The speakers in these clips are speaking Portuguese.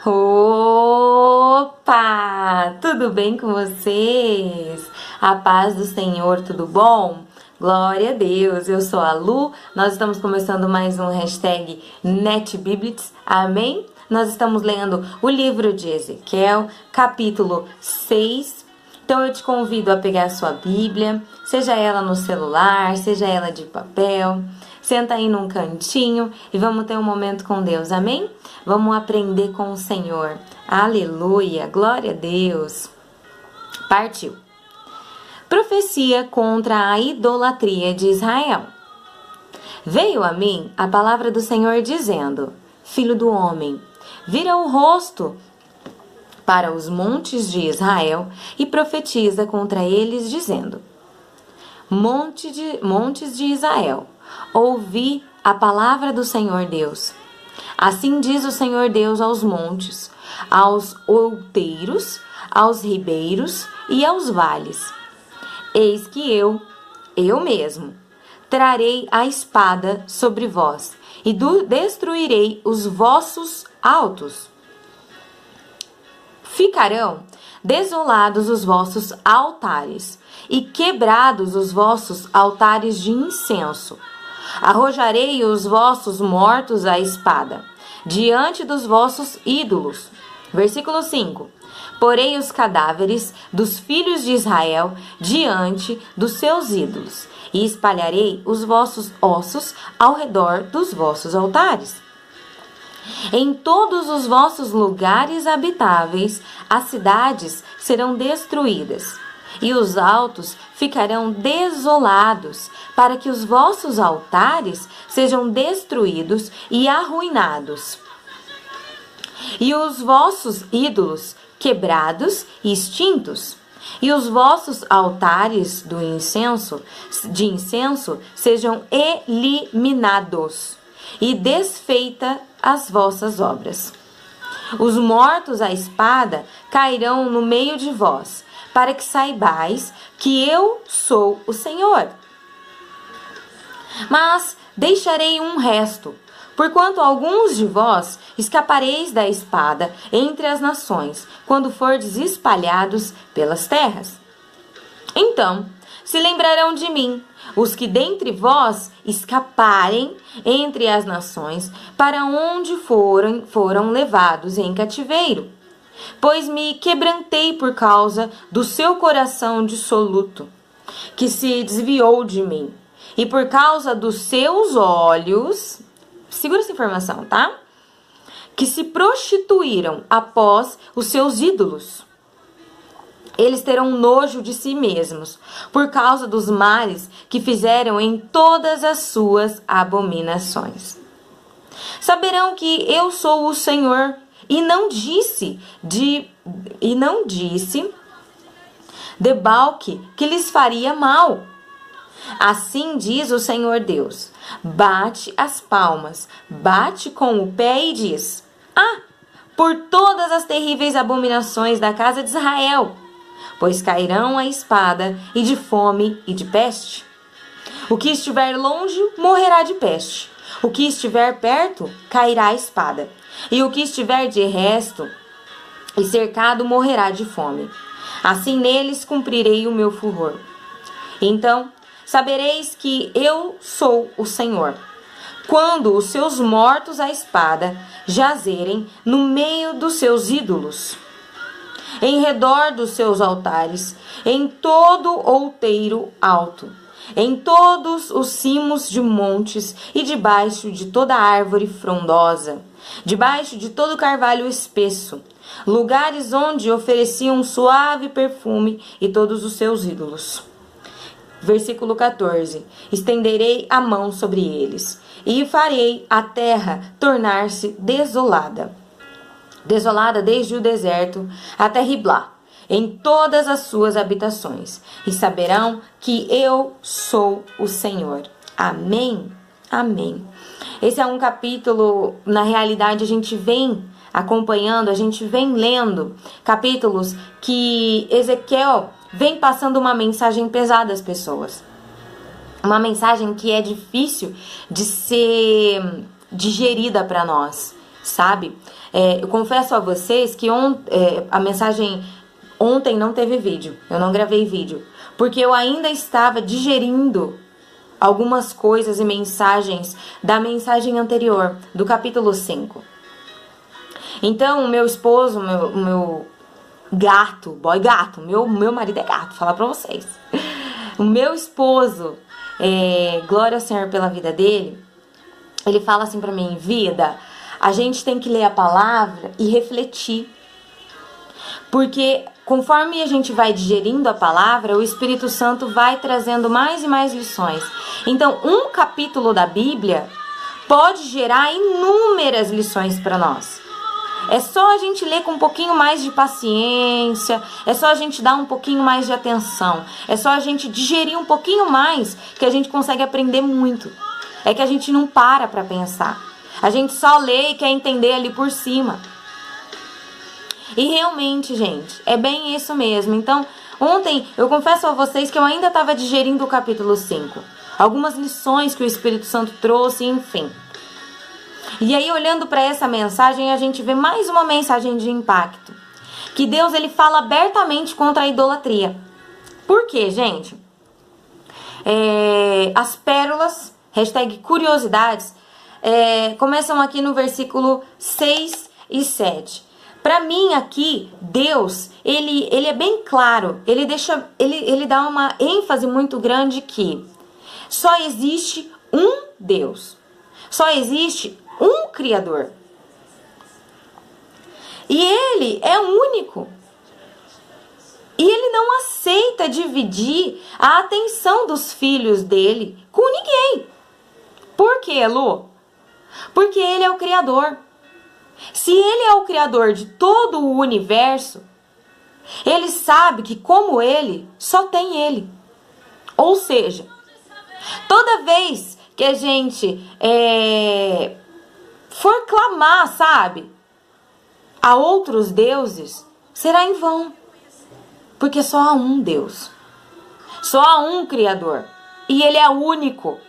Opa! Tudo bem com vocês? A paz do Senhor, tudo bom? Glória a Deus, eu sou a Lu, nós estamos começando mais um hashtag NetBiblitz, amém? Nós estamos lendo o livro de Ezequiel, capítulo 6. Então eu te convido a pegar a sua Bíblia, seja ela no celular, seja ela de papel. Senta aí num cantinho e vamos ter um momento com Deus, amém? Vamos aprender com o Senhor. Aleluia, glória a Deus. Partiu. Profecia contra a idolatria de Israel. Veio a mim a palavra do Senhor dizendo: Filho do homem, vira o rosto para os montes de Israel e profetiza contra eles dizendo: Montes de Israel, ouvi a palavra do Senhor Deus. Assim diz o Senhor Deus aos montes, aos outeiros, aos ribeiros e aos vales: Eis que eu mesmo, trarei a espada sobre vós e destruirei os vossos altos. Ficarão desolados os vossos altares e quebrados os vossos altares de incenso. Arrojarei os vossos mortos à espada, diante dos vossos ídolos. Versículo 5. Porei os cadáveres dos filhos de Israel diante dos seus ídolos, e espalharei os vossos ossos ao redor dos vossos altares. Em todos os vossos lugares habitáveis, as cidades serão destruídas, e os altos ficarão desolados, para que os vossos altares sejam destruídos e arruinados, e os vossos ídolos quebrados e extintos, e os vossos altares de incenso sejam eliminados, e desfeita as vossas obras. Os mortos à espada cairão no meio de vós, para que saibais que eu sou o Senhor. Mas deixarei um resto, porquanto alguns de vós escapareis da espada entre as nações, quando fordes espalhados pelas terras. Então se lembrarão de mim os que dentre vós escaparem entre as nações, para onde foram levados em cativeiro. Pois me quebrantei por causa do seu coração dissoluto, que se desviou de mim, e por causa dos seus olhos, segura essa informação, tá? Que se prostituíram após os seus ídolos. Eles terão nojo de si mesmos, por causa dos males que fizeram em todas as suas abominações. Saberão que eu sou o Senhor, e não disse Debalque que lhes faria mal. Assim diz o Senhor Deus: bate as palmas, bate com o pé e diz: por todas as terríveis abominações da casa de Israel, pois cairão a espada, e de fome e de peste. O que estiver longe morrerá de peste, o que estiver perto cairá a espada, e o que estiver de resto e cercado morrerá de fome. Assim neles cumprirei o meu furor. Então sabereis que eu sou o Senhor, quando os seus mortos à espada jazerem no meio dos seus ídolos, em redor dos seus altares, em todo outeiro alto, em todos os cimos de montes e debaixo de toda árvore frondosa, debaixo de todo carvalho espesso, lugares onde ofereciam um suave perfume e todos os seus ídolos. Versículo 14. Estenderei a mão sobre eles, e farei a terra tornar-se desolada. Desolada desde o deserto até Riblá, em todas as suas habitações, e saberão que eu sou o Senhor. Amém? Amém. Esse é um capítulo, na realidade, a gente vem acompanhando, a gente vem lendo capítulos que Ezequiel vem passando uma mensagem pesada às pessoas. Uma mensagem que é difícil de ser digerida para nós. sabe? Eu confesso a vocês que a mensagem ontem não teve vídeo, eu não gravei vídeo, porque eu ainda estava digerindo algumas coisas e mensagens da mensagem anterior, do capítulo 5. Então, o meu esposo, o meu gato, boy gato, meu marido é gato, falar pra vocês. O meu esposo, glória ao Senhor pela vida dele, ele fala assim pra mim: vida, a gente tem que ler a palavra e refletir. Porque conforme a gente vai digerindo a palavra, o Espírito Santo vai trazendo mais e mais lições. Então, um capítulo da Bíblia pode gerar inúmeras lições para nós. É só a gente ler com um pouquinho mais de paciência, é só a gente dar um pouquinho mais de atenção, é só a gente digerir um pouquinho mais que a gente consegue aprender muito. É que a gente não para pensar. A gente só lê e quer entender ali por cima. E realmente, gente, é bem isso mesmo. Então, ontem eu confesso a vocês que eu ainda estava digerindo o capítulo 5. Algumas lições que o Espírito Santo trouxe, enfim. E aí, olhando para essa mensagem, a gente vê mais uma mensagem de impacto. Que Deus, ele fala abertamente contra a idolatria. Por quê, gente? As pérolas, #curiosidades, começam aqui no versículo 6 e 7. Para mim aqui, Deus, ele é bem claro, ele dá uma ênfase muito grande que só existe um Deus, só existe um Criador. E ele é único. E ele não aceita dividir a atenção dos filhos dele com ninguém. Por quê, Lu? Porque ele é o Criador. Se ele é o Criador de todo o universo, ele sabe que como ele, só tem ele. Ou seja, toda vez que a gente for clamar, sabe, a outros deuses, será em vão. Porque só há um Deus. Só há um Criador. E ele é único.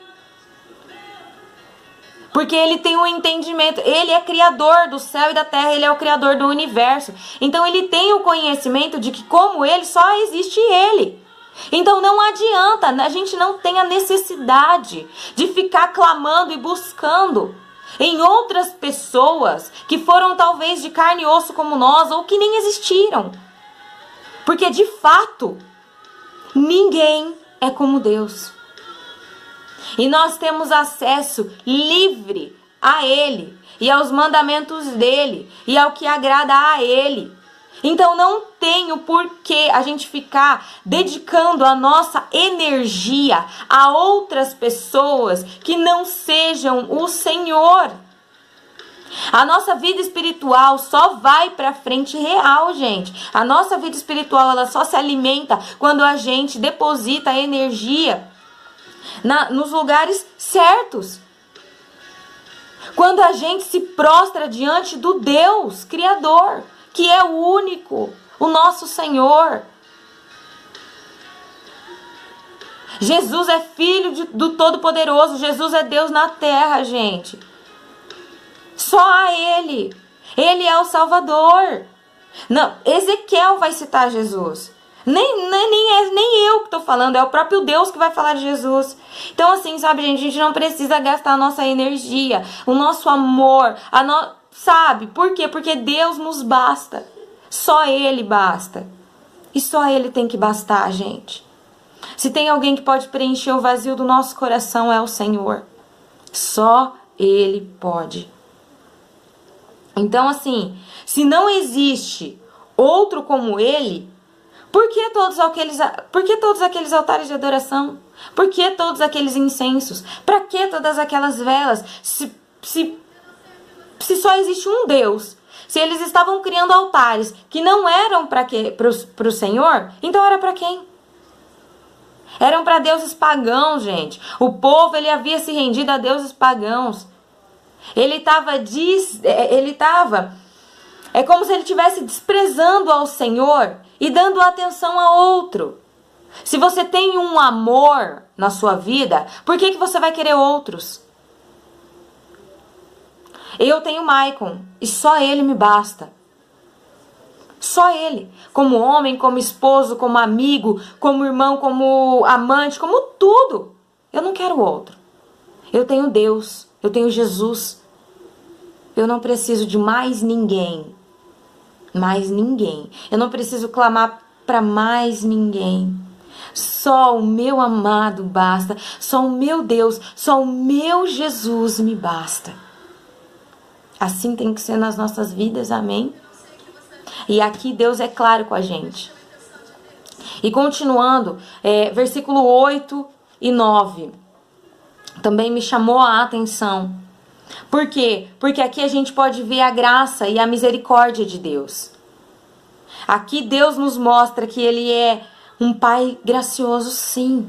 Porque ele tem um entendimento, ele é criador do céu e da terra, ele é o criador do universo. Então ele tem o conhecimento de que como ele, só existe ele. Então não adianta, a gente não tem a necessidade de ficar clamando e buscando em outras pessoas que foram talvez de carne e osso como nós ou que nem existiram. Porque de fato, ninguém é como Deus. E nós temos acesso livre a Ele e aos mandamentos dEle e ao que agrada a Ele. Então não tem o porquê a gente ficar dedicando a nossa energia a outras pessoas que não sejam o Senhor. A nossa vida espiritual só vai pra frente real, gente. A nossa vida espiritual, ela só se alimenta quando a gente deposita energia nos lugares certos. Quando a gente se prostra diante do Deus Criador, que é o único, o nosso Senhor. Jesus é filho do Todo-Poderoso. Jesus é Deus na terra, gente. Só a Ele. Ele é o Salvador. Não, Ezequiel vai citar Jesus. Nem eu que estou falando, é o próprio Deus que vai falar de Jesus. Então assim, sabe, gente, a gente não precisa gastar a nossa energia, o nosso amor, sabe? Por quê? Porque Deus nos basta. Só Ele basta. E só Ele tem que bastar, gente. Se tem alguém que pode preencher o vazio do nosso coração, é o Senhor. Só Ele pode. Então assim, se não existe outro como Ele, por que todos aqueles altares de adoração? Por que todos aqueles incensos? Para que todas aquelas velas? Se só existe um Deus, se eles estavam criando altares que não eram para o Senhor, então era para quem? Eram para deuses pagãos, gente. O povo, ele havia se rendido a deuses pagãos. É como se ele estivesse desprezando ao Senhor e dando atenção a outro. Se você tem um amor na sua vida, por que você vai querer outros? Eu tenho Maicon e só ele me basta. Só ele. Como homem, como esposo, como amigo, como irmão, como amante, como tudo. Eu não quero outro. Eu tenho Deus, eu tenho Jesus. Eu não preciso de mais ninguém. Mais ninguém. Eu não preciso clamar para mais ninguém. Só o meu amado basta. Só o meu Deus, só o meu Jesus me basta. Assim tem que ser nas nossas vidas, amém? E aqui Deus é claro com a gente. E continuando, versículo 8 e 9. Também me chamou a atenção. Por quê? Porque aqui a gente pode ver a graça e a misericórdia de Deus. Aqui Deus nos mostra que Ele é um Pai gracioso, sim.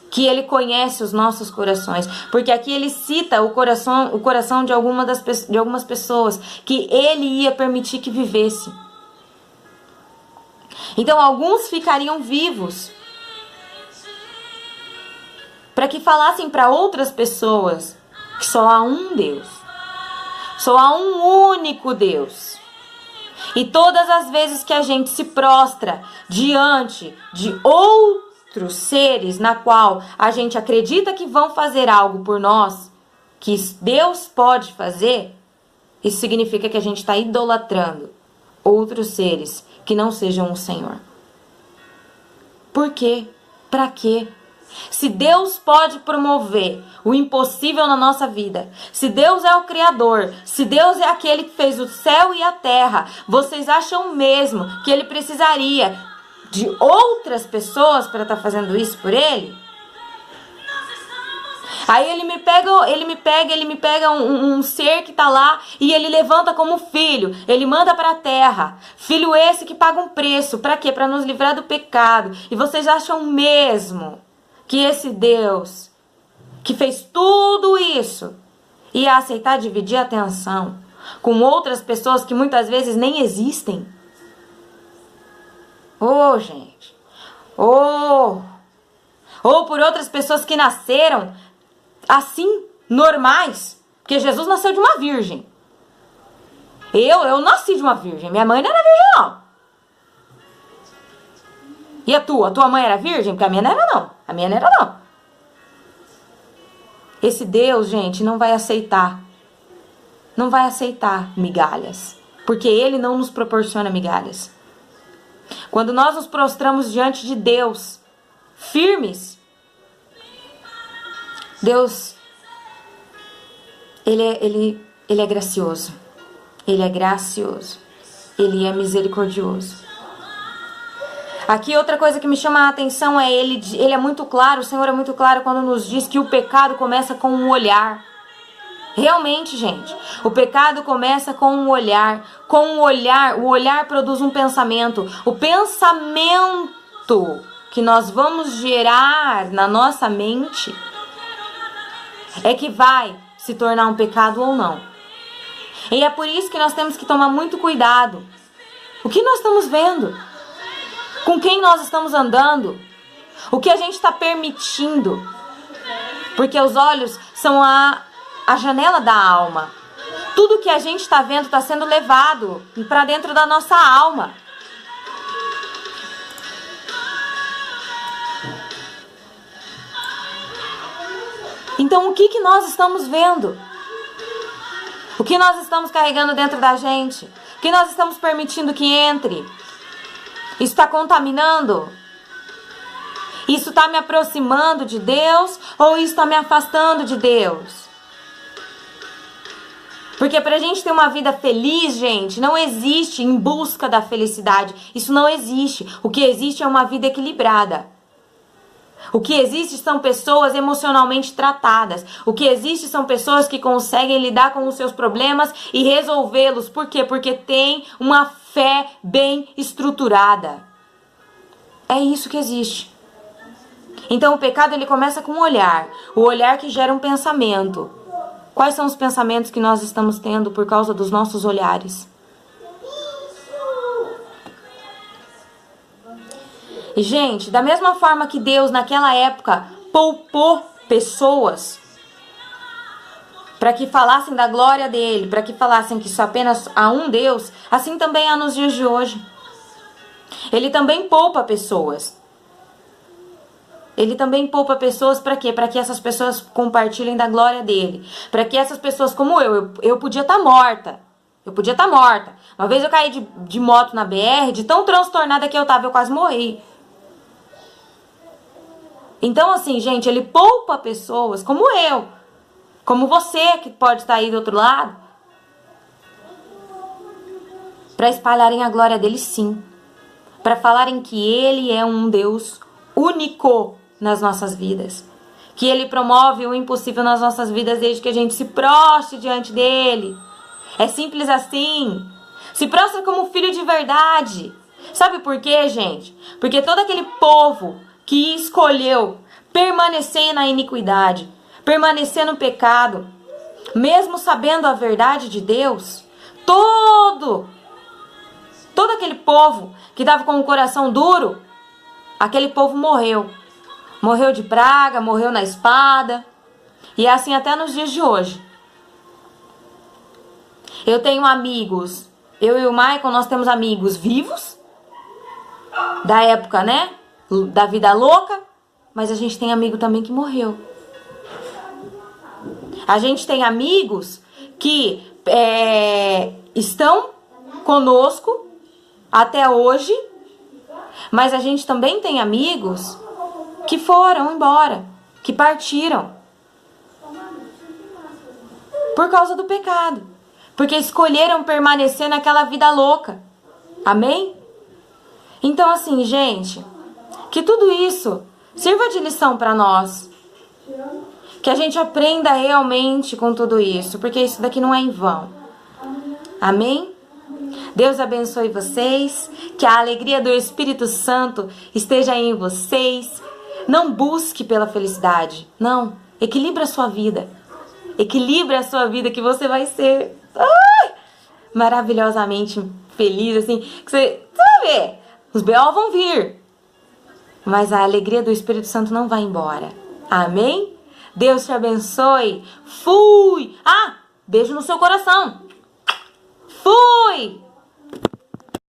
Que Ele conhece os nossos corações. Porque aqui Ele cita o coração de algumas pessoas que Ele ia permitir que vivesse. Então alguns ficariam vivos para que falassem para outras pessoas que só há um Deus. Só há um único Deus. E todas as vezes que a gente se prostra diante de outros seres na qual a gente acredita que vão fazer algo por nós, que Deus pode fazer, isso significa que a gente está idolatrando outros seres que não sejam o Senhor. Por quê? Para quê? Se Deus pode promover o impossível na nossa vida, se Deus é o Criador, se Deus é aquele que fez o céu e a terra, vocês acham mesmo que Ele precisaria de outras pessoas para estar fazendo isso por Ele? Aí ele me pega um ser que está lá e ele levanta como filho, ele manda para a terra. Filho esse que paga um preço, para quê? Para nos livrar do pecado. E vocês acham mesmo que esse Deus, que fez tudo isso, ia aceitar dividir a atenção com outras pessoas que muitas vezes nem existem? Gente. Ou por outras pessoas que nasceram assim, normais. Porque Jesus nasceu de uma virgem. Eu nasci de uma virgem. Minha mãe não era virgem, não. E a tua? A tua mãe era virgem? Porque a minha não era, não. A minha não era, não. Esse Deus, gente, não vai aceitar. Não vai aceitar migalhas. Porque Ele não nos proporciona migalhas. Quando nós nos prostramos diante de Deus, firmes, Deus, Ele é gracioso. Ele é gracioso. Ele é misericordioso. Aqui outra coisa que me chama a atenção é ele é muito claro, o Senhor é muito claro quando nos diz que o pecado começa com um olhar. Realmente, gente, o pecado começa com um olhar. Com um olhar, o olhar produz um pensamento. O pensamento que nós vamos gerar na nossa mente é que vai se tornar um pecado ou não. E é por isso que nós temos que tomar muito cuidado. O que nós estamos vendo? Com quem nós estamos andando? O que a gente está permitindo? Porque os olhos são a janela da alma. Tudo que a gente está vendo está sendo levado para dentro da nossa alma. Então, o que nós estamos vendo? O que nós estamos carregando dentro da gente? O que nós estamos permitindo que entre? Isso está contaminando? Isso está me aproximando de Deus ou isso está me afastando de Deus? Porque pra gente ter uma vida feliz, gente, não existe em busca da felicidade. Isso não existe. O que existe é uma vida equilibrada. O que existe são pessoas emocionalmente tratadas. O que existe são pessoas que conseguem lidar com os seus problemas e resolvê-los. Por quê? Porque tem uma fé bem estruturada. É isso que existe. Então o pecado ele começa com um olhar. O olhar que gera um pensamento. Quais são os pensamentos que nós estamos tendo por causa dos nossos olhares? E, gente, da mesma forma que Deus naquela época poupou pessoas para que falassem da glória dele, para que falassem que só apenas há um Deus, assim também há nos dias de hoje. Ele também poupa pessoas. Ele também poupa pessoas para quê? Para que essas pessoas compartilhem da glória dele. Para que essas pessoas como eu podia estar morta. Eu podia estar morta. Uma vez eu caí de moto na BR, de tão transtornada que eu tava, eu quase morri. Então assim, gente, ele poupa pessoas como eu. Como você que pode estar aí do outro lado. Para espalharem a glória dele, sim. Para falarem que ele é um Deus único nas nossas vidas. Que ele promove o impossível nas nossas vidas desde que a gente se prostre diante dele. É simples assim. Se prostra como filho de verdade. Sabe por quê, gente? Porque todo aquele povo que escolheu permanecer na iniquidade, permanecer no pecado, mesmo sabendo a verdade de Deus, todo aquele povo que estava com o coração duro, aquele povo morreu. Morreu de praga, morreu na espada. E é assim até nos dias de hoje. Eu tenho amigos, eu e o Michael, nós temos amigos vivos, da época, né, da vida louca, mas a gente tem amigo também que morreu. A gente tem amigos que estão conosco até hoje, mas a gente também tem amigos que foram embora, que partiram por causa do pecado. Porque escolheram permanecer naquela vida louca. Amém? Então assim, gente, que tudo isso sirva de lição para nós. Que a gente aprenda realmente com tudo isso. Porque isso daqui não é em vão. Amém? Deus abençoe vocês. Que a alegria do Espírito Santo esteja em vocês. Não busque pela felicidade. Não. Equilibre a sua vida. Equilibre a sua vida que você vai ser maravilhosamente feliz, assim, que você sabe, os B.O. vão vir, mas a alegria do Espírito Santo não vai embora. Amém? Deus te abençoe. Fui! Beijo no seu coração. Fui!